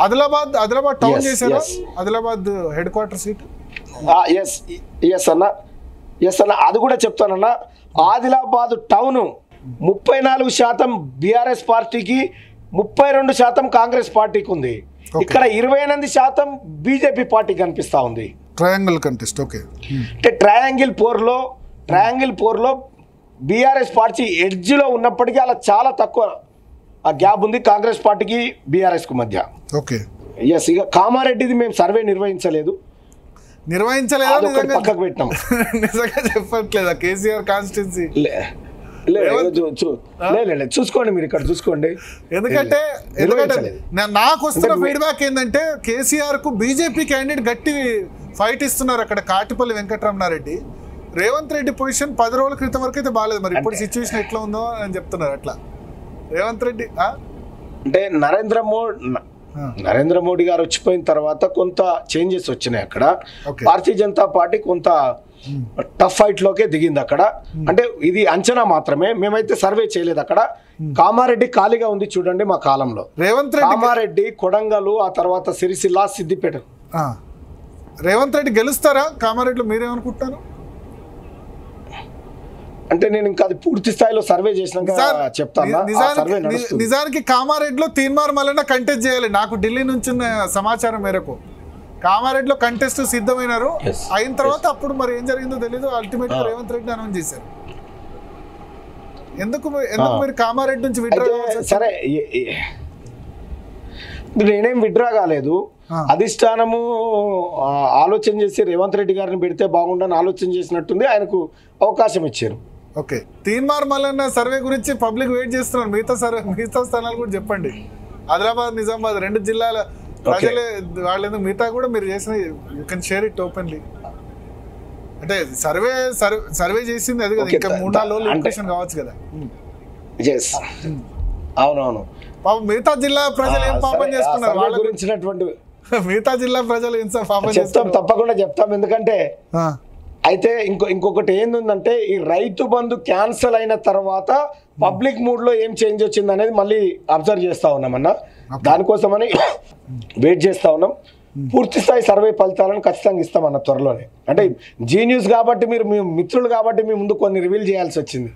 Adilabad town చేశారు. Adilabad head quarter seat. Yes అన్న, అది కూడా చెప్తానన్నా. ఆదిలాబాద్ టౌన్ 34% బీఆర్ఎస్ పార్టీకి, 32% కాంగ్రెస్ పార్టీకి ఉంది. ఇక్కడ 28% బీజేపీ పార్టీ కనిపిస్తా ఉంది. Triangle contest. ఓకే. అంటే ట్రయాంగిల్ పోర్లో బీఆర్ఎస్ పార్టీ ఎడ్జ్లో ఉన్నప్పటికీ అలా చాలా తక్కువ ఆ గ్యాప్ ఉంది కాంగ్రెస్ పార్టీకి బీఆర్ఎస్కు మధ్య. ఓకే. ఎస్. ఇక కామారెడ్డిది మేము సర్వే నిర్వహించలేదు, పక్కకు పెట్టినాం. నిజంగా చెప్పట్లేదా కేసీఆర్ కాన్స్టిట్యున్సీ? చూసుకోండి, మీరు ఇక్కడ చూసుకోండి. ఎందుకంటే నాకు వస్తున్న ఫీడ్బ్యాక్ ఏంటంటే కేసీఆర్ కు బీజేపీ క్యాండిడేట్ గట్టి ఫైట్ ఇస్తున్నారు అక్కడ. కాటిపల్లి వెంకటరమణారెడ్డి, రేవంత్ రెడ్డి పొజిషన్ 10 రోజుల క్రితం వరకు అయితే బాగాలేదు, మరి ఇప్పుడు సిచ్యువేషన్ ఎట్లా ఉందో అని చెప్తున్నారు. అట్లా రేవంత్ రెడ్డి అంటే నరేంద్ర మోడీ గారు వచ్చిపోయిన తర్వాత కొంత చేంజెస్ వచ్చినాయి అక్కడ. భారతీయ జనతా పార్టీ కొంత టఫ్ ఫైట్ లోకే దిగింది అక్కడ. అంటే ఇది అంచనా మాత్రమే, మేమైతే సర్వే చేయలేదు అక్కడ. కామారెడ్డి ఖాళీగా ఉంది చూడండి మా కాలంలో. రేవంత్ రెడ్డి, కామారెడ్డి, కొడంగల్, ఆ తర్వాత సిరిసిల్ల, సిద్దిపేట. రేవంత్ రెడ్డి గెలుస్తారా కామారెడ్డిలో? మీరేమనుకుంటున్నారు? అంటే నేను ఇంకా అది పూర్తి స్థాయిలో సర్వే చేసినాక చెప్తాను. నిజానికి కామారెడ్డిలో తీన్మార్ మల్లన్న కంటెస్ట్ చేయాలి. నాకు ఢిల్లీ నుంచి సమాచారం మేరకు కామారెడ్డిలో కంటెస్ట్ సిద్ధమైనారు. అయిన తర్వాత అప్పుడు మరి ఏం జరిగిందో తెలీదు. అల్టిమేట్ గా రేవంత్ రెడ్డి అనౌన్స్ చేశారు. ఎందుకు మీరు కామారెడ్డి నుంచి విత్డ్రా? సరే, నేనేం విత్డ్రా కాలేదు. అధిష్టానము ఆలోచన చేసి రేవంత్ రెడ్డి గారిని పెడితే బాగుండని ఆలోచన చేసినట్టుంది, ఆయనకు అవకాశం ఇచ్చారు. ఓకే. తీన్మార్ మల్లన్న సర్వే గురించి పబ్లిక్ వెయిట్ చేస్తున్నారు. మిగతా స్థానాలు కూడా చెప్పండి. ఆదిలాబాద్, నిజామాబాద్ 2 జిల్లాల ప్రజలే వాళ్ళేందుకు, మిగతా కూడా మీరు చేసిన you can share it openly. అంటే సర్వే చేసింది అది కదా, ఇంకా 3-4 రోజులు ఇంప్రెషన్ కావచ్చు కదా. అవునవును. పాపం మిగతా జిల్లా ప్రజలు ఏం పాపం చేస్తున్నారు? వాళ్ళ గురించినటువంటి మిగతా జిల్లా ప్రజలు ఏం పాపం చేస్తారు? తప్పకుండా చెప్తాం. ఎందుకంటే అయితే ఇంకొకటి ఏంటంటే ఈ రైతు బంధు క్యాన్సల్ అయిన తర్వాత పబ్లిక్ మూడ్ లో ఏం చేంజ్ వచ్చింది అనేది మళ్ళీ అబ్జర్వ్ చేస్తా ఉన్నామన్నా. దానికోసమని వెయిట్ చేస్తా ఉన్నాం. పూర్తి స్థాయి సర్వే ఫలితాలను ఖచ్చితంగా ఇస్తామన్న త్వరలోనే. అంటే జీ న్యూస్ కాబట్టి, మీరు మీ మిత్రులు కాబట్టి మీ ముందు కొన్ని రివీల్ చేయాల్సి వచ్చింది.